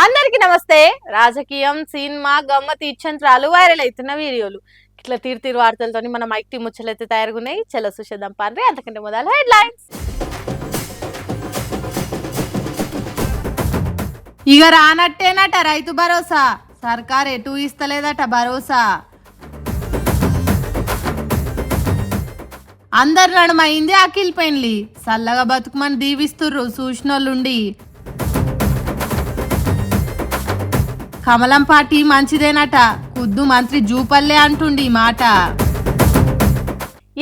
అందరికి నమస్తే. రాజకీయం, సినిమా, గమ్మత్ ఇచ్చంత్రాలు, వైరల్ అవుతున్న వీడియోలు, ఇట్లా తీరు వార్తలతో మన మైక్ టీం ముచ్చలైతే తయారుగున్నాయి. చలో చూసేద్దాం పాండ్రి. అంతకంటే మొదలు హెడ్లైన్స్. ఇక రానట్టేనట రైతు భరోసా, సర్కార్ ఎటు ఇస్తలేదట భరోసా. అందరు నడుమైంది అఖిల్ పెండ్లి, సల్లగా బతుకుమని దీవిస్తుర్రు సూచనలుండి. కమలం పార్టీ మంచిదేనట, కుద్దు మంత్రి జూపల్లే అంటుండి మాట.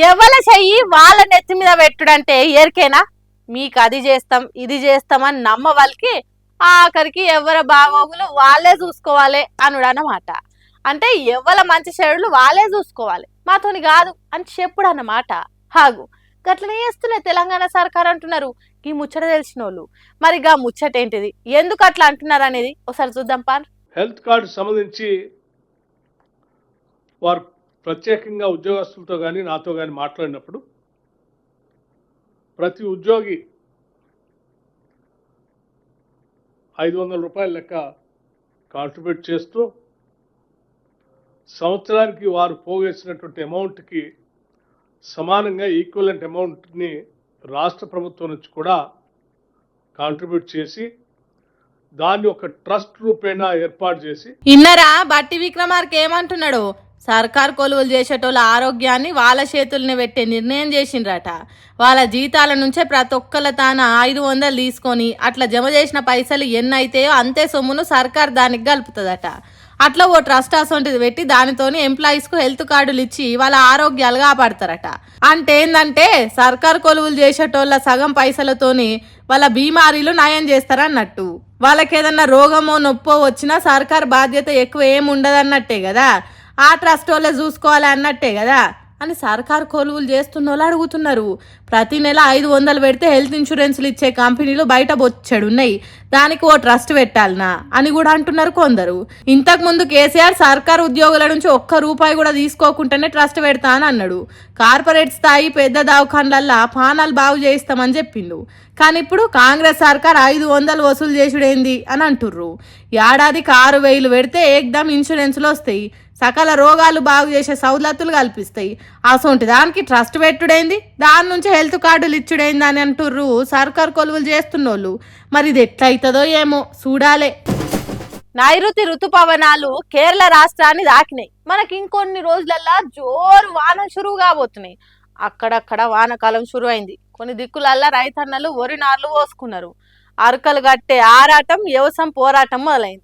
ఎవల చెయ్యి వాళ్ళ నెత్తి మీద పెట్టుడంటే ఎరికేనా? మీకు అది చేస్తాం ఇది చేస్తామని నమ్మ వాళ్ళకి ఆఖరికి ఎవరి బాగోగులు వాళ్ళే చూసుకోవాలి అనుడు అన్నమాట. అంటే ఎవల మంచి చెడులు వాళ్ళే చూసుకోవాలి, మాతోని కాదు అని చెప్పుడు అన్నమాట. హాగు గట్లనే చేస్తున్నాయి తెలంగాణ సర్కార్ అంటున్నారు ఈ ముచ్చట తెలిసిన వాళ్ళు. మరి గా ముచ్చట ఏంటిది, ఎందుకు అట్లా అంటున్నారు అనేది ఒకసారి చూద్దాం పాన్. హెల్త్ కార్డు సంబంధించి వారు ప్రత్యేకంగా ఉద్యోగస్తులతో కానీ నాతో కానీ మాట్లాడినప్పుడు ప్రతి ఉద్యోగి 500 రూపాయల లెక్క కాంట్రిబ్యూట్ చేస్తూ సంవత్సరానికి వారు పోగేసినటువంటి అమౌంట్కి సమానంగా ఈక్వలెంట్ అమౌంట్ని రాష్ట్ర ప్రభుత్వం నుంచి కూడా కాంట్రిబ్యూట్ చేసి దాన్ని ఒక ట్రస్ట్ రూపేణా ఏర్పాటు చేసి. ఇన్నరా బట్టి విక్రమార్క ఏమంటున్నాడు? సర్కార్ కొలువులు చేసేటోళ్ళ ఆరోగ్యాన్ని వాళ్ళ చేతుల్ని పెట్టే నిర్ణయం చేసిండ్రట. వాళ్ళ జీతాల నుంచే ప్రతి ఒక్కళ్ళ తాన 500 తీసుకొని అట్లా జమ చేసిన పైసలు ఎన్ని అయితాయో అంతే సొమ్మును సర్కార్ దానికి కలుపుతుందట. అట్లా ఓ ట్రస్ట్ అసొంటిది పెట్టి దానితోని ఎంప్లాయీస్ కు హెల్త్ కార్డులు ఇచ్చి వాళ్ళ ఆరోగ్యాలు కాపాడతారట. అంటే ఏందంటే సర్కార్ కొలువులు చేసేటోళ్ళ సగం పైసలతోని వాళ్ళ బీమారీలు నయం చేస్తారన్నట్టు. వాళ్ళకి ఏదన్నా రోగమో నొప్పో వచ్చినా సర్కార్ బాధ్యత ఎక్కువ ఏమి ఉండదన్నట్టే కదా, ఆ ట్రస్ట్ వాళ్ళే చూసుకోవాలి అన్నట్టే కదా అని సర్కార్ కొలువులు చేస్తున్న వాళ్ళు అడుగుతున్నారు. ప్రతి నెల 500 పెడితే హెల్త్ ఇన్సూరెన్స్లు ఇచ్చే కంపెనీలు బయట బొచ్చెడున్నాయి, దానికి ఓ ట్రస్ట్ పెట్టాలనా అని కూడా అంటున్నారు కొందరు. ఇంతకు ముందు కేసీఆర్ సర్కార్ ఉద్యోగుల నుంచి ఒక్క రూపాయి కూడా తీసుకోకుండానే ట్రస్ట్ పెడతా అని అన్నాడు. కార్పొరేట్ స్థాయి పెద్ద దవాఖాన్లల్లా పానాలు బాగు చేయిస్తామని చెప్పిండు. కానీ ఇప్పుడు కాంగ్రెస్ సర్కార్ 500 వసూలు చేసుడేంది అని అంటుర్రు. ఏడాదికి 6,000 పెడితే ఏకదం ఇన్సూరెన్స్లు వస్తాయి, సకల రోగాలు బాగు చేసే సౌలతులు కల్పిస్తాయి. అసొంటి దానికి ట్రస్ట్ పెట్టుడైంది, దాని నుంచి హెల్త్ కార్డులు ఇచ్చుడైంది అని అంటుర్రు సర్కార్ కొలువులు చేస్తున్నోళ్ళు. మరి ఇది ఎట్లయితుందో ఏమో చూడాలే. నైరుతి ఋతుపవనాలు కేరళ రాష్ట్రాన్ని దాకినాయి. మనకి ఇంకొన్ని రోజులల్లా జోరు వాన షురువు కాబోతున్నాయి. అక్కడక్కడ వానకాలం షురు అయింది. కొన్ని దిక్కులల్లా రైతన్నలు వరి నార్లు పోసుకున్నారు. అరకలు గట్టే ఆరాటం, వ్యవసాయం పోరాటం మొదలైంది.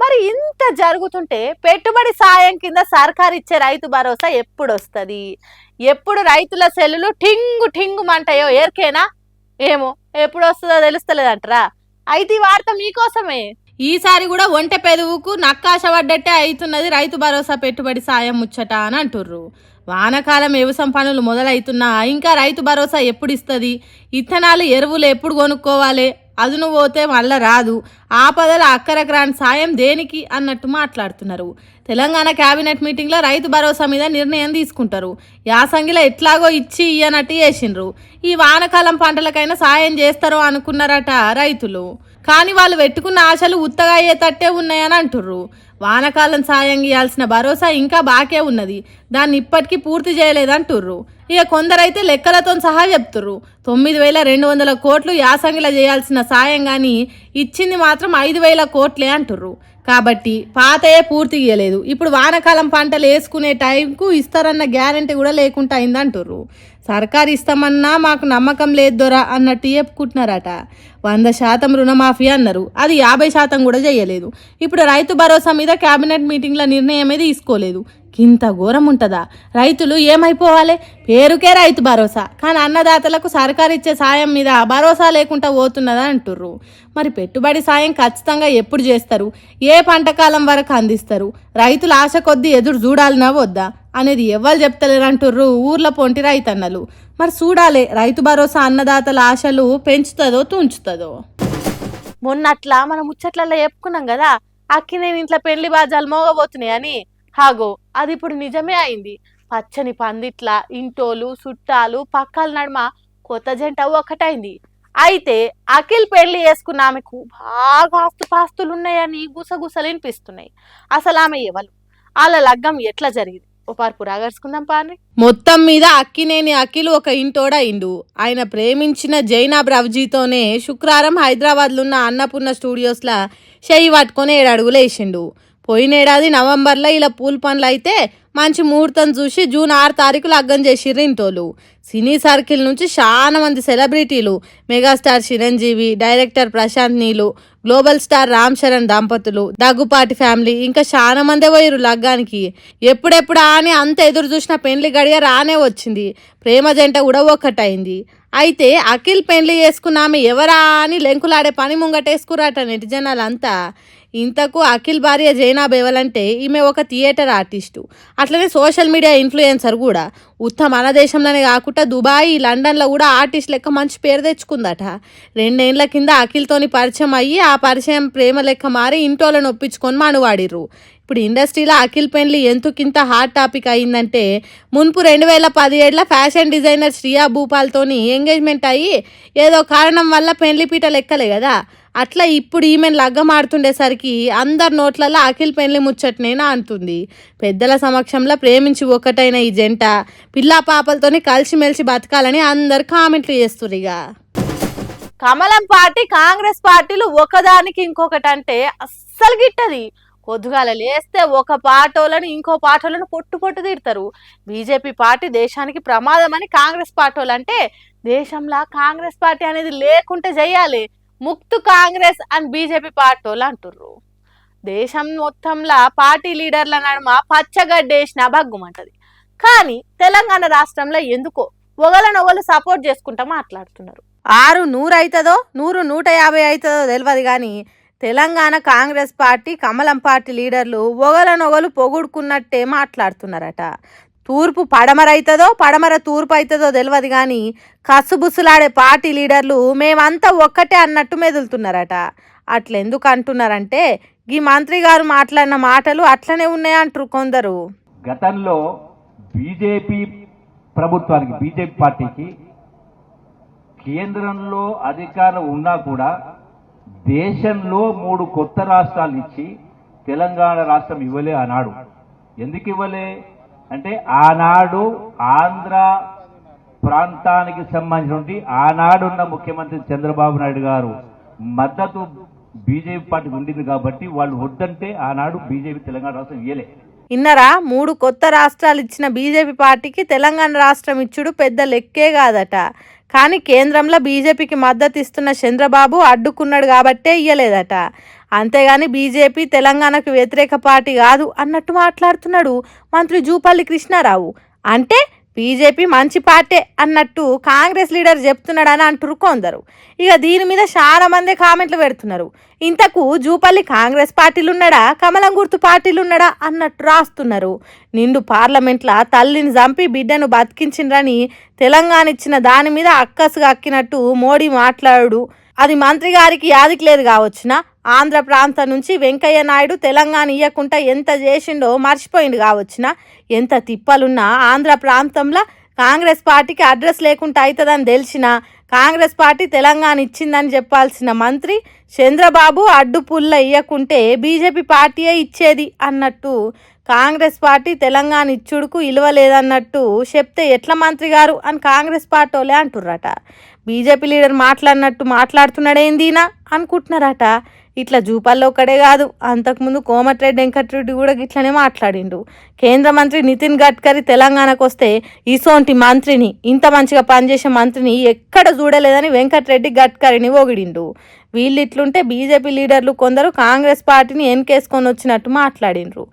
మరి ఇంత జరుగుతుంటే పెట్టుబడి సాయం కింద సర్కార్ ఇచ్చే రైతు భరోసా ఎప్పుడు వస్తుంది? ఎప్పుడు రైతుల సెల్లులు ఠింగు మంటాయో ఎరికేనా? ఏమో ఎప్పుడు వస్తుందో తెలుస్తలేదంటరా. అయితే ఈ వార్త మీకోసమే. ఈసారి కూడా ఒంటె పెదవుకు నక్కాశ పడ్డట్టే అవుతున్నది రైతు భరోసా పెట్టుబడి సాయం ముచ్చట అని అంటుర్రు. వానకాలం వ్యవసాయం పనులు మొదలవుతున్నా ఇంకా రైతు భరోసా ఎప్పుడు ఇస్తుంది? ఇత్తనాలు ఎరువులు ఎప్పుడు కొనుక్కోవాలి? అదును పోతే మళ్ళా రాదు, ఆపదల అక్కరకు రాని సాయం దేనికి అన్నట్టు మాట్లాడుతున్నారు. తెలంగాణ కేబినెట్ మీటింగ్లో రైతు భరోసా మీద నిర్ణయం తీసుకుంటారు. యాసంగిలో ఎట్లాగో ఇచ్చి ఇయ్యనట్టు చేసిండ్రు. ఈ వానకాలం పంటలకైనా సాయం చేస్తారో అనుకున్నారట రైతులు. కానీ వాళ్ళు పెట్టుకున్న ఆశలు ఉత్తగా అయ్యేటట్టే ఉన్నాయని అంటుర్రు. వానకాలం సాయం ఇవ్వాల్సిన భరోసా ఇంకా బాకే ఉన్నది, దాన్ని ఇప్పటికీ పూర్తి చేయలేదంటుర్రు. ఇక కొందరైతే లెక్కలతో సహా చెప్తుర్రు 9,200 కోట్లు యాసంగిలో చేయాల్సిన సాయం కానీ ఇచ్చింది మాత్రం 5,000 కోట్లే అంటుర్రు. కాబట్టి పాతయే పూర్తి ఇయ్యలేదు, ఇప్పుడు వానకాలం పంటలు వేసుకునే టైంకు ఇస్తారన్న గ్యారంటీ కూడా లేకుండా అయిందంటుర్రు. సర్కారు ఇస్తామన్నా మాకు నమ్మకం లేదు దొరా అన్నట్టు చెప్పుకుంటున్నారట. 100% రుణమాఫీ అన్నారు, అది 50% కూడా చేయలేదు. ఇప్పుడు రైతు భరోసా మీద కేబినెట్ మీటింగ్ల నిర్ణయమే తీసుకోలేదు. ఇంత ఘోరం ఉంటుందా? రైతులు ఏమైపోవాలి? పేరుకే రైతు భరోసా, కానీ అన్నదాతలకు సర్కారు ఇచ్చే సాయం మీద భరోసా లేకుండా పోతున్నదా అంటుర్రు. మరి పెట్టుబడి సాయం ఖచ్చితంగా ఎప్పుడు చేస్తారు? ఏ పంటకాలం వరకు అందిస్తారు? రైతుల ఆశ కొద్దీ ఎదురు చూడాలనా వద్దా అనేది ఎవ్వరు చెప్తలేరంటుర్రు ఊర్ల పొంటి రైతన్నలు. మరి చూడాలి రైతు భరోసా అన్నదాతల ఆశలు పెంచుతుందో తుంచుతుందో. మొన్నట్లా మనం ముచ్చట్లలో చెప్పుకున్నాం కదా, అక్కినేని ఇంట్లో పెళ్లి బాజాలు మోగబోతున్నాయి అని. హాగో అది ఇప్పుడు నిజమే అయింది. పచ్చని పందిట్ల ఇంటోలు చుట్టాలు పక్కల నడుమ కొత్త జంట ఒక్కటైంది. అయితే అఖిల్ పెళ్లి చేసుకున్న ఆమెకు బాగా ఆస్తుపాస్తులు ఉన్నాయని గుసగుసలు వినిపిస్తున్నాయి. అసలు ఆమె ఎవరు, వాళ్ళ లగ్గం ఎట్లా జరిగింది, ఓ పార్పు రాగరుచుకుందాం పారి. మొత్తం మీద అక్కినేని అఖిల్ ఒక ఇంటోడయిండు. ఆయన ప్రేమించిన జైనాబ్ రవ్జీతోనే శుక్రవారం హైదరాబాద్లో ఉన్న అన్నపూర్ణ స్టూడియోస్లో చెయ్యి పట్టుకొని 7 అడుగులు వేసిండు. పోయినేడాది నవంబర్లో ఇలా పూల్ పనులు అయితే మంచి ముహూర్తం చూసి జూన్ 6 తారీఖు లగ్గం చేసిర్రు ఇంటోలు. సినీ సర్కిల్ నుంచి చాలా మంది సెలబ్రిటీలు, మెగాస్టార్ చిరంజీవి, డైరెక్టర్ ప్రశాంత్ నీలు, గ్లోబల్ స్టార్ రామ్ చరణ్ దంపతులు, దగ్గుపాటి ఫ్యామిలీ ఇంకా చాలా మందే పోయిరు లగ్గానికి. ఎప్పుడెప్పుడా అని అంత ఎదురు చూసిన పెండ్లి గడియ రానే వచ్చింది. ప్రేమ జంట కూడా ఒక్కటైంది. అయితే అఖిల్ పెండ్లి చేసుకున్న ఆమె ఎవరా అని లెంకులాడే పని ముంగటేసుకురాట నెటిజనాలంతా. ఇంతకు అఖిల్ భార్య జైనాబ్ ఎవలంటే ఈమె ఒక థియేటర్ ఆర్టిస్టు, అట్లనే సోషల్ మీడియా ఇన్ఫ్లుయెన్సర్ కూడా. మన దేశంలోనే కాకుండా దుబాయ్, లండన్లో కూడా ఆర్టిస్ట్ లెక్క మంచి పేరు తెచ్చుకుందట. 2 ఏళ్ల కింద అఖిల్తోని పరిచయం అయ్యి ఆ పరిచయం ప్రేమ లెక్క మారి ఇంటోళ్ళని ఒప్పించుకొని మనువాడిర్రు. ఇప్పుడు ఇండస్ట్రీలో అఖిల్ పెండ్లి ఎందుకింత హాట్ టాపిక్ అయిందంటే మున్పు 2017లో ఫ్యాషన్ డిజైనర్ శ్రియా భూపాల్తోని ఎంగేజ్మెంట్ అయ్యి ఏదో కారణం వల్ల పెండ్లి పీట లెక్కలే కదా. అట్లా ఇప్పుడు ఈమెను లగ్గమాడుతుండేసరికి అందరి నోట్లలో అఖిల్ పెండ్లి ముచ్చటనేనా అంటుంది. పెద్దల సమక్షంలో ప్రేమించి ఒక్కటైన ఈ జంట పిల్లా పాపలతోని కలిసిమెలిసి బతకాలని అందరు కామెంట్లు చేస్తున్నారు. ఇక కమలం పార్టీ కాంగ్రెస్ పార్టీలు ఒకదానికి ఇంకొకటి అంటే అస్సలు గిట్టది. పొద్దుగాల లేస్తే ఒక పాటోలను ఇంకో పాటోలను పొట్టు తిడతారు. బీజేపీ పార్టీ దేశానికి ప్రమాదం అని కాంగ్రెస్ పార్టీలు అంటే దేశంలో కాంగ్రెస్ పార్టీ అనేది లేకుంటే చెయ్యాలి, ముక్తు కాంగ్రెస్ అని బీజేపీ పార్టీలు అంటుర్రు. దేశం మొత్తంలో పార్టీ లీడర్ల నడుమ పచ్చగడ్డేసిన భగ్గుమంటది. కానీ తెలంగాణ రాష్ట్రంలో ఎందుకో ఒకళ్ళనొకళ్ళు సపోర్ట్ చేసుకుంటా మాట్లాడుతున్నారు. 6 100 అవుతుందో 100 150 అవుతుందో తెలియదు కానీ తెలంగాణ కాంగ్రెస్ పార్టీ కమలం పార్టీ లీడర్లు ఒకళ్ళనొకళ్ళు పొగుడుకున్నట్టే మాట్లాడుతున్నారట. తూర్పు పడమర అవుతుందో పడమర తూర్పు అవుతుందో తెలియదు కానీ కసుబుసులాడే పార్టీ లీడర్లు మేమంతా ఒక్కటే అన్నట్టు మెదులుతున్నారట. అట్లెందుకు అంటున్నారంటే ఈ మంత్రి గారు మాట్లాడిన మాటలు అట్లనే ఉన్నాయంటారు కొందరు. గతంలో బీజేపీ ప్రభుత్వానికి, బీజేపీ పార్టీకి కేంద్రంలో అధికారం ఉన్నా కూడా దేశంలో 3 కొత్త రాష్ట్రాలు ఇచ్చి తెలంగాణ రాష్ట్రం ఇవ్వలే ఆనాడు. ఎందుకు ఇవ్వలే అంటే ఆనాడు ఆంధ్ర ప్రాంతానికి సంబంధించి ఆనాడున్న ముఖ్యమంత్రి చంద్రబాబు నాయుడు గారు మద్దతు బీజేపీ పార్టీకి ఉండింది కాబట్టి వాళ్ళు వద్దంటే ఆనాడు బీజేపీ తెలంగాణ రాష్ట్రం ఇయ్యలే. ఇన్నరా 3 కొత్త రాష్ట్రాలు ఇచ్చిన బీజేపీ పార్టీకి తెలంగాణ రాష్ట్రం ఇచ్చుడు పెద్ద లెక్కే కాదట. కానీ కేంద్రంలో బీజేపీకి మద్దతు ఇస్తున్న చంద్రబాబు అడ్డుకున్నాడు కాబట్టే ఇయ్యలేదట. అంతేగాని బీజేపీ తెలంగాణకు వ్యతిరేక పార్టీ కాదు అన్నట్టు మాట్లాడుతున్నాడు మంత్రి జూపల్లి కృష్ణారావు. అంటే బీజేపీ మంచి పార్టీ అన్నట్టు కాంగ్రెస్ లీడర్ చెప్తున్నాడని అంటారు కొందరు. ఇక దీని మీద చాలా మంది కామెంట్లు పెడుతున్నారు. ఇంతకు జూపల్లి కాంగ్రెస్ పార్టీలు ఉన్నాడా కమలం గుర్తు పార్టీలు ఉన్నాడా అన్నట్టు రాస్తున్నారు. నిండు పార్లమెంట్లో తల్లిని చంపి బిడ్డను బతికించిండ్రని తెలంగాణ ఇచ్చిన దాని మీద అక్కసుగా అక్కినట్టు మోడీ మాట్లాడు. అది మంత్రి గారికి యాదికి లేదు కావచ్చునా. ఆంధ్ర ప్రాంతం నుంచి వెంకయ్య నాయుడు తెలంగాణ ఇయ్యకుండా ఎంత చేసిండో మర్చిపోయింది కావచ్చునా. ఎంత తిప్పలున్నా ఆంధ్ర ప్రాంతంలో కాంగ్రెస్ పార్టీకి అడ్రస్ లేకుండా అవుతుందని తెలిసినా కాంగ్రెస్ పార్టీ తెలంగాణ ఇచ్చిందని చెప్పాల్సిన మంత్రి చంద్రబాబు అడ్డుపుల్ల ఇయ్యకుంటే బీజేపీ పార్టీయే ఇచ్చేది అన్నట్టు కాంగ్రెస్ పార్టీ తెలంగాణ ఇచ్చుడుకు ఇలువలేదన్నట్టు చెప్తే ఎట్లా మంత్రి గారు అని కాంగ్రెస్ పార్టీ వాళ్ళే అంటుర్రట. బీజేపీ లీడర్ మాట్లాడినట్టు మాట్లాడుతున్నాడేందినా అనుకుంటున్నారట. ఇట్లా జూపాల్లో ఒక్కడే కాదు, అంతకుముందు కోమటిరెడ్డి వెంకటరెడ్డి కూడా ఇట్లనే మాట్లాడిండు. కేంద్ర మంత్రి నితిన్ గడ్కరీ తెలంగాణకు వస్తే ఇసోంటి మంత్రిని, ఇంత మంచిగా పనిచేసే మంత్రిని ఎక్కడ చూడలేదని వెంకటరెడ్డి గడ్కరీని పొగిడిండు. వీళ్ళు ఇట్లుంటే బీజేపీ లీడర్లు కొందరు కాంగ్రెస్ పార్టీని ఎన్కేసుకొని వచ్చినట్టు మాట్లాడిండ్రు.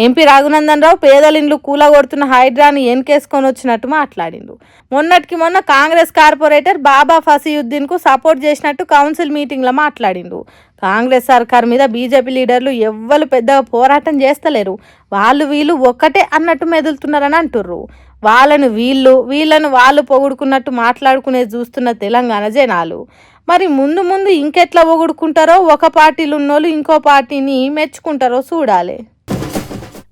ఎంపీ రఘునందన్ రావు పేదలిండ్లు కూలగొడుతున్న హైడ్రాని ఎన్కేసుకొని వచ్చినట్టు మాట్లాడిండ్రు. మొన్నటికి మొన్న కాంగ్రెస్ కార్పొరేటర్ బాబా ఫసీయుద్దీన్కు సపోర్ట్ చేసినట్టు కౌన్సిల్ మీటింగ్లో మాట్లాడిండ్రు. కాంగ్రెస్ సర్కార్ మీద బీజేపీ లీడర్లు ఎవ్వరు పెద్దగా పోరాటం చేస్తలేరు, వాళ్ళు వీళ్ళు ఒక్కటే అన్నట్టు మెదులుతున్నారని అంటుర్రు. వీళ్ళను వాళ్ళు పొగుడుకున్నట్టు మాట్లాడుకునేది చూస్తున్న తెలంగాణ జనాలు. మరి ముందు ముందు ఇంకెట్లా పొగుడుకుంటారో, ఒక పార్టీలు ఉన్నోళ్ళు ఇంకో పార్టీని మెచ్చుకుంటారో చూడాలి.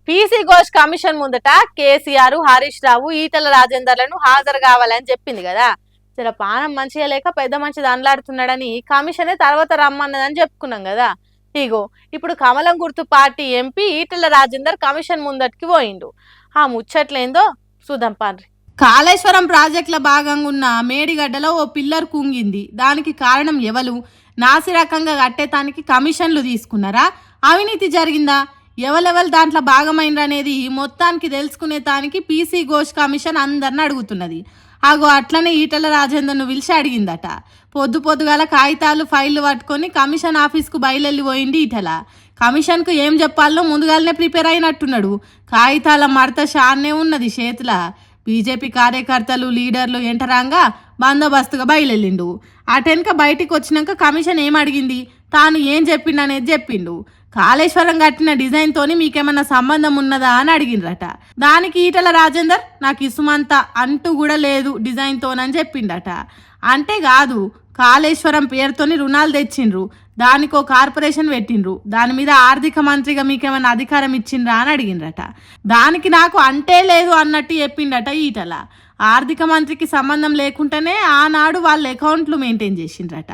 పీసీ ఘోష్ కమిషన్ ముందట కేసీఆర్, హరీష్ రావు, ఈటల రాజేందర్లను హాజరు కావాలని చెప్పింది కదా. జర పానం మంచిగా లేక పెద్ద మంచి దండలాడుతున్నాడని కమిషనే తర్వాత రమ్మన్నదని చెప్పుకున్నాం కదా. ఇగో ఇప్పుడు కమలం గుర్తు party MP Etela Rajender commission ముందటికి పోయిండు. ఆ ముచ్చట్లేందో చూద్దాం పాండ్రి. కాళేశ్వరం ప్రాజెక్టుల భాగంగా ఉన్న మేడిగడ్డలో ఓ పిల్లర్ కుంగింది. దానికి కారణం ఎవరు? నాసిరకంగా కట్టేతానికి కమిషన్లు తీసుకున్నారా? అవినీతి జరిగిందా? ఎవరెవరు దాంట్లో భాగమైనరు అనేది మొత్తానికి తెలుసుకునే తానికి పీసీ ఘోష్ కమిషన్ అందరిని అడుగుతున్నది. అగో అట్లనే ఈటెల రాజేందర్ను పిలిచి అడిగిందట. పొద్దుగాల కాగితాలు ఫైళ్లు పట్టుకొని కమిషన్ ఆఫీస్కు బయలుపోయింది ఈటెల. కమిషన్కు ఏం చెప్పాలో ముందుగానే ప్రిపేర్ అయినట్టున్నాడు. కాగితాల మడత షాన్నే ఉన్నది చేతుల. బీజేపీ కార్యకర్తలు లీడర్లు ఎంటరాంగా బందోబస్తుగా బయలుదేరిండు. అటెనక బయటికి వచ్చినాక కమిషన్ ఏం అడిగింది, తాను ఏం చెప్పిండు అనేది చెప్పిండు. కాళేశ్వరం కట్టిన డిజైన్తోని మీకేమన్నా సంబంధం ఉన్నదా అని అడిగిండ్రట. దానికి ఈటెల రాజేందర్ నాకు ఇసుమంత అంటూ కూడా లేదు డిజైన్తోనని చెప్పిండట. అంటే కాదు, కాళేశ్వరం పేరుతోని రుణాలు తెచ్చిండ్రు, దానికో కార్పొరేషన్ పెట్టిండ్రు, దాని మీద ఆర్థిక మంత్రిగా మీకేమైనా అధికారం ఇచ్చిండ్రా అని అడిగిండ్రట. దానికి నాకు అంటే లేదు అన్నట్టు చెప్పిండట ఈటల. ఆర్థిక మంత్రికి సంబంధం లేకుండానే ఆనాడు వాళ్ళ అకౌంట్లు మెయింటైన్ చేసిండ్రట.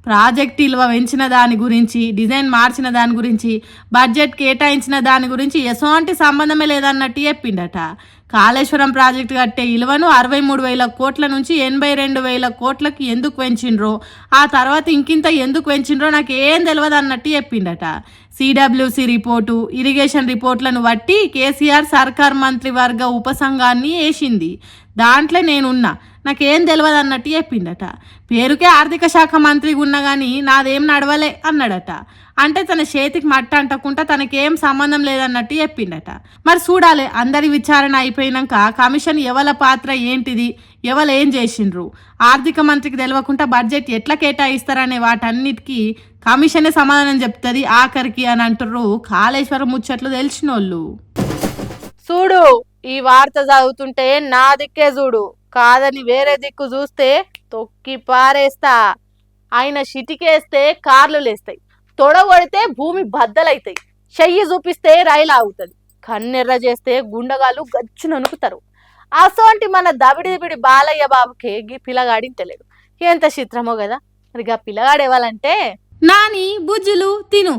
ప్రాజెక్ట్ విలువ పెంచిన దాని గురించి, డిజైన్ మార్చిన దాని గురించి, బడ్జెట్ కేటాయించిన దాని గురించి ఎసోంటి సంబంధమే లేదన్నట్టు చెప్పిండట. కాళేశ్వరం ప్రాజెక్టు కట్టే విలువను 63,000 కోట్ల నుంచి 82,000 కోట్లకి ఎందుకు పెంచిండ్రో, ఆ తర్వాత ఇంకింత ఎందుకు పెంచిండ్రో నాకు ఏం తెలియదు అన్నట్టు చెప్పిండట. సిడబ్ల్యూసి రిపోర్టు, ఇరిగేషన్ రిపోర్ట్లను బట్టి కేసీఆర్ సర్కార్ మంత్రివర్గ ఉపసంఘాన్ని వేసింది. దాంట్లో నేనున్నా, నాకేం తెలియదు అన్నట్టు చెప్పిండట. పేరుకే ఆర్థిక శాఖ మంత్రిగా ఉన్నా కానీ నాదేం నడవలే అన్నాడట. అంటే తన చేతికి మట్ట అంటకుండా తనకేం సంబంధం లేదన్నట్టు చెప్పిండట. మరి చూడాలి, అందరి విచారణ అయిపోయినాక కమిషన్ ఎవల పాత్ర ఏంటిది, ఎవరు ఏం చేసిండ్రు, ఆర్థిక మంత్రికి తెలియకుండా బడ్జెట్ ఎట్లా కేటాయిస్తారనే వాటన్నిటికీ కమిషనే సమాధానం చెప్తుంది ఆఖరికి అని అంటుర్రు కాళేశ్వరం ముచ్చట్లు తెలిసినోళ్ళు. చూడు, ఈ వార్త చదువుతుంటే నా దిక్కే చూడు, కాదని వేరే దిక్కు చూస్తే తొక్కి పారేస్తా. ఆయన చిటికేస్తే కార్లు లేస్తాయి, తొడగొడితే భూమి బద్దలైతాయి, చెయ్యి చూపిస్తే రైలు ఆగుతుంది, కన్నెర్ర చేస్తే గుండగాలు గచ్చు ననుకుతారు. అసోంటి మన దబిడి బాలయ్య బాబుకే గీ పిల్లగాడిని తెలియదు. ఎంత చిత్రమో కదా. మరి గా పిల్లగాడేవాలంటే నాని బుజ్జులు తిను,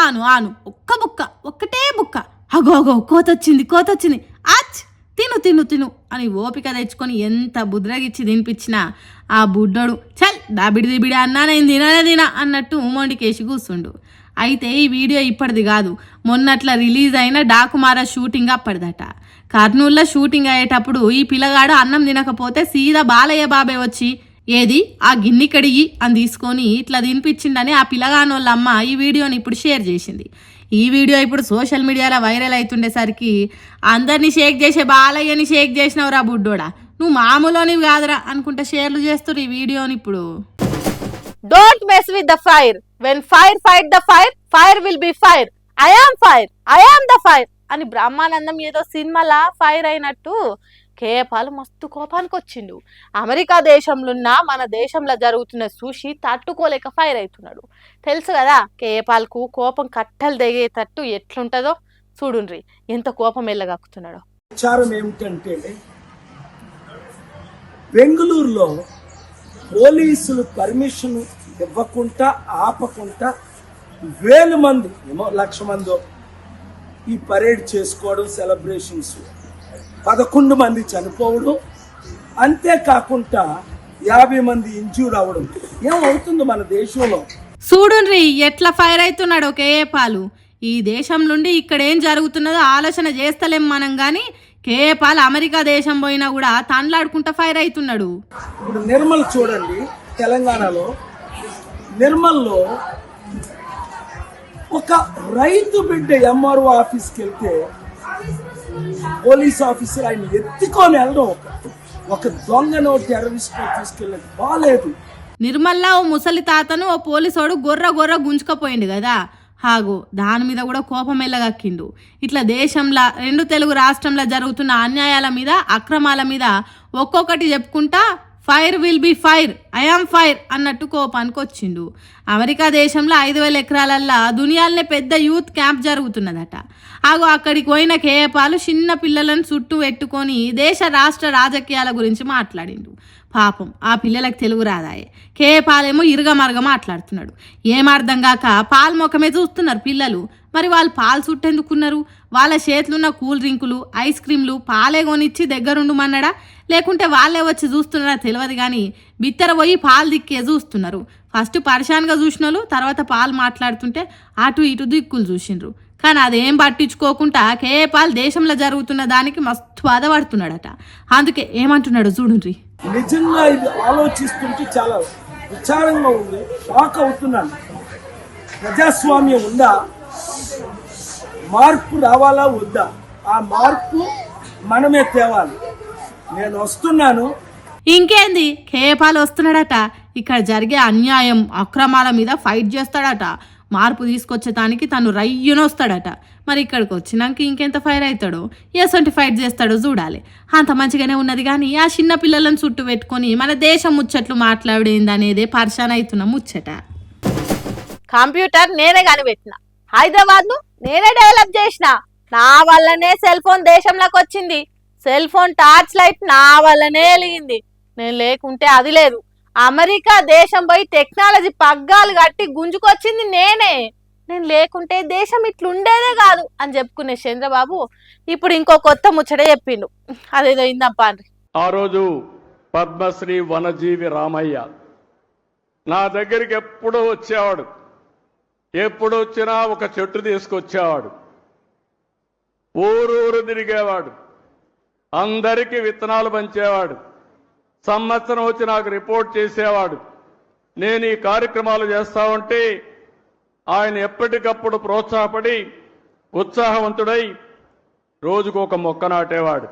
ఆను ఆను, ఒక్క బుక్క, ఒక్కటే బుక్క, అగో కోతొచ్చింది, ఆచ్ తిను తిను తిను అని ఓపిక తెచ్చుకొని ఎంత బుద్రగిచ్చి తినిపించినా ఆ బుడ్డోడు చల్ దాబిడి అన్నా నేను తినా అన్నట్టు మొండికేసి కూర్చుండు. అయితే ఈ వీడియో ఇప్పటిది కాదు, మొన్నట్లా రిలీజ్ అయిన డాకుమార షూటింగ్ అప్పటిదట. కర్నూలులో షూటింగ్ అయ్యేటప్పుడు ఈ పిల్లగాడు అన్నం తినకపోతే సీదా బాలయ్య బాబే వచ్చి ఏది ఆ గిన్నె కడిగి అని తీసుకొని ఇట్లా తినిపించిండని ఆ పిల్లగానోళ్ళ అమ్మ ఈ వీడియోని ఇప్పుడు షేర్ చేసింది. ఈ వీడియో ఇప్పుడు సోషల్ మీడియాలో వైరల్ అవుతుండేసరికి అందరినీ షేక్ చేసే బాలయ్యని షేక్ చేసినవురా బుడ్డోడా, నువ్వు మామూలునివి కాదురా అనుకుంటా షేర్లు చేస్తారు ఈ వీడియోని. ఇప్పుడు don't mess with the fire, when fire fight the fire, fire will be fire, I am the fire అని బ్రహ్మానందం ఏదో సినిమాలా ఫైర్ అయినట్టు కేపాల్ మస్తు కోపానికి వచ్చిండు. అమెరికా దేశంలో ఉన్న మన దేశంలో జరుగుతున్న చూసి తట్టుకోలేక ఫైర్ అవుతున్నాడు. తెలుసు కదా కేపాల్కు కోపం కట్టలు దిగేటట్టు ఎట్లుంటుందో. చూడుండ్రి ఎంత కోపం ఎల్లగక్కుతున్నాడో. విచారం ఏమిటంటే బెంగళూరులో పోలీసులు పర్మిషన్ ఇవ్వకుండా ఆపకుండా 1000 మంది ఏమో 1,00,000 మందో ఈ పరేడ్ చేసుకోవడం, సెలబ్రేషన్స్, 11 మంది చనిపోవడం, అంతేకాకుండా 50 మంది ఇంజ్యూర్ అవ్వడం. ఏమవుతుంది మన దేశంలో? చూడుండ్రి ఎట్లా ఫైర్ అవుతున్నాడు కేఏపాలు. ఈ దేశం నుండి ఇక్కడ ఏం జరుగుతున్నదో ఆలోచన చేస్తలేం మనం గాని, కేఏపాల్ అమెరికా దేశం పోయినా కూడా తండ్లాడుకుంటా ఫైర్ అవుతున్నాడు. ఇప్పుడు నిర్మల్ చూడండి, తెలంగాణలో నిర్మల్లో ఒక రైతు బిడ్డ ఎంఆర్ఓ ఆఫీస్కి వెళ్తే పోలీస్ ఆఫీసర్ ఆయన ఎత్తుకొని వెళ్ళడం, ఒక దొంగను టెర్రరిస్ట్ తీసుకెళ్ళడం బాలేదు. నిర్మల్లా ఓ ముసలి తాతను ఓ పోలీసోడు గొర్ర గుంజుకపోయిండు కదా, హాగో దాని మీద కూడా కోపం ఎల్లగక్కిండు. ఇట్లా దేశంలో 2 తెలుగు రాష్ట్రంలో జరుగుతున్న అన్యాయాల మీద, అక్రమాల మీద ఒక్కొక్కటి చెప్పుకుంటా fire will be fire, I am fire అన్నట్టు కోపానికి వచ్చిండు. అమెరికా దేశంలో 5,000 ఎకరాలల్లా దునియాలనే పెద్ద యూత్ క్యాంప్ జరుగుతున్నదట. ఆగో అక్కడికి పోయిన కేఏపాలు చిన్న పిల్లలను చుట్టూ పెట్టుకొని దేశ రాష్ట్ర రాజకీయాల గురించి మాట్లాడిండు. పాపం ఆ పిల్లలకు తెలుగు రాదాయే. పాలేమో ఇరుగమరగ మాట్లాడుతున్నాడు. ఏం అర్థం కాక పాలు ముఖమే చూస్తున్నారు పిల్లలు. మరి వాళ్ళు పాలు చుట్టెందుకున్నారు? వాళ్ళ చేతులున్న కూల్ డ్రింకులు, ఐస్ క్రీంలు పాలే కొనిచ్చి దగ్గరుండమన్నాడా, లేకుంటే వాళ్ళే వచ్చి చూస్తున్నారా తెలియదు కానీ బిత్తర పోయి పాలు దిక్కే చూస్తున్నారు. ఫస్ట్ పరిశాన్గా చూసిన వాళ్ళు తర్వాత పాలు మాట్లాడుతుంటే అటు ఇటు దిక్కులు చూసిండ్రు. కానీ అదేం పట్టించుకోకుండా పాల్ దేశంలో జరుగుతున్న దానికి మస్తు బాధపడుతున్నాడట. అందుకే ఏమంటున్నాడు చూడుండ్రి. నిజంగా ఇది ఆలోచిస్తుంటే చాలా విచారంగా ఉంది. షాక్ అవుతున్నాను. ప్రజాస్వామ్యం ఉందా? మార్పు రావాలా వద్దా? ఆ మార్పు మనమే తేవాలి. నేను వస్తున్నాను. ఇంకేంది, పాల్ వస్తున్నాడట. ఇక్కడ జరిగే అన్యాయం అక్రమాల మీద ఫైట్ చేస్తాడట. మార్పు తీసుకొచ్చేదానికి తను రయ్యునొస్తాడట. మరి ఇక్కడికి వచ్చినాక ఇంకెంత ఫైర్ అవుతాడో, ఎసంటి ఫైట్ చేస్తాడో చూడాలి. అంత మంచిగానే ఉన్నది కానీ ఆ చిన్న పిల్లలను చుట్టూ పెట్టుకొని మన దేశం ముచ్చట్లు మాట్లాడేది అనేదే పరిశాన్ అవుతున్న ముచ్చట. కంప్యూటర్ నేనే కనిపెట్టిన, హైదరాబాద్ ను నేనే డెవలప్ చేసిన, నా వల్లనే సెల్ ఫోన్ దేశంలోకి వచ్చింది. సెల్ ఫోన్ టార్చ్ లైట్ నా వల్లనే వెలిగింది. నేను లేకుంటే అది లేదు. అమెరికా దేశం పోయి టెక్నాలజీ పగ్గాలు కట్టి గుంజుకొచ్చింది నేనే. నేను లేకుంటే దేశం ఇట్లుండేదే కాదు అని చెప్పుకునే చంద్రబాబు ఇప్పుడు ఇంకో కొత్త ముచ్చట చెప్పిండు. అదేదో ఇందప్ప అండి. ఆ రోజు పద్మశ్రీ వనజీవి రామయ్య నా దగ్గరికి ఎప్పుడూ వచ్చేవాడు. ఎప్పుడు వచ్చినా ఒక చెట్టు తీసుకొచ్చేవాడు. ఊరూరు తిరిగేవాడు. అందరికీ విత్తనాలు పంచేవాడు. సంవత్సరం వచ్చి నాకు రిపోర్ట్ చేసేవాడు. నేను ఈ కార్యక్రమాలు చేస్తా ఉంటే ఆయన ఎప్పటికప్పుడు ప్రోత్సాహపడి ఉత్సాహవంతుడై రోజుకు ఒక మొక్క నాటేవాడు.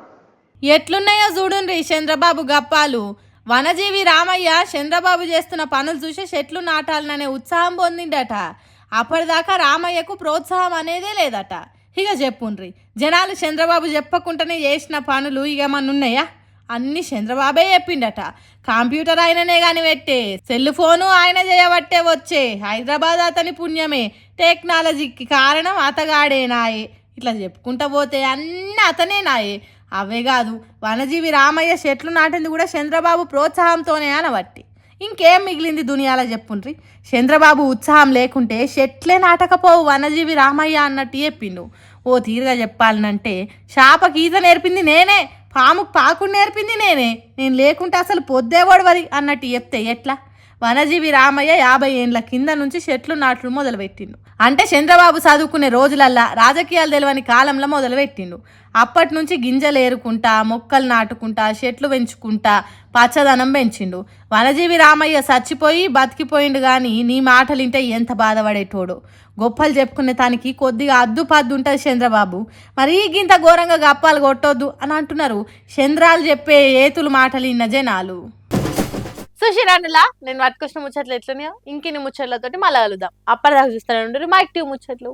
ఎట్లున్నాయో చూడుండ్రి చంద్రబాబు గప్పాలు. వనజీవి రామయ్య చంద్రబాబు చేస్తున్న పనులు చూసి చెట్లు నాటాలనే ఉత్సాహం పొందిండట. అప్పటిదాకా రామయ్యకు ప్రోత్సాహం అనేదే లేదట. ఇక చెప్పుండ్రి, జనాలు చంద్రబాబు చెప్పకుండానే చేసిన పనులు ఇక ఏమన్నున్నాయా? అన్ని చంద్రబాబే చెప్పిండట. కంప్యూటర్ ఆయననే కాని పెట్టే, సెల్ ఫోను ఆయన చేయబట్టే వచ్చే. హైదరాబాద్ అతని పుణ్యమే, టెక్నాలజీకి కారణం అతగాడేనాయే. ఇట్లా చెప్పుకుంటా పోతే అన్నీ అతనే నాయే. అవే కాదు, వనజీవి రామయ్య చెట్లు నాటింది కూడా చంద్రబాబు ప్రోత్సాహంతోనే అనబట్టి. ఇంకేం మిగిలింది దునియాలో చెప్పుండ్రి. చంద్రబాబు ఉత్సాహం లేకుంటే చెట్లే నాటకపోవు వనజీవి రామయ్య అన్నట్టు చెప్పిండు. ఓ తీరుగా చెప్పాలనంటే చేపకి ఈత నేర్పింది నేనే, పాముకు పాకుడు నేర్పింది నేనే, నేను లేకుంటే అసలు పొద్దేవాడు వరి అన్నట్టు చెప్తే ఎట్లా? వనజీవి రామయ్య 50 ఏండ్ల కింద నుంచి చెట్లు నాట్లు మొదలుపెట్టిండు. అంటే చంద్రబాబు చదువుకునే రోజులల్లా రాజకీయాలు తెలియని కాలంలో మొదలుపెట్టిండు. అప్పటి నుంచి గింజలు ఏరుకుంటా, మొక్కలు నాటుకుంటా, చెట్లు పెంచుకుంటా పచ్చదనం పెంచిండు. వనజీవి రామయ్య చచ్చిపోయి బతికిపోయిండు కానీ నీ మాటలు వింటే ఎంత బాధపడేటోడు. గొప్పలు చెప్పుకునే దానికి కొద్దిగా అద్దుపద్దు ఉంటుంది చంద్రబాబు. మరీ గింత ఘోరంగా గప్పాలు కొట్టొద్దు అని అంటున్నారు చంద్రాలు చెప్పే ఏతులు మాటలు విన్న జనాలు. సుశీరానులా నేను పట్టుకొచ్చిన ముచ్చట్లు ఎట్లున్నాయో ఇంకిన్ని ముచ్చట్లతోటి మళ్ళీ కలుద్దాం. అప్పటిదాకా చూస్తాను మైక్ టీవ్ ముచ్చట్లు.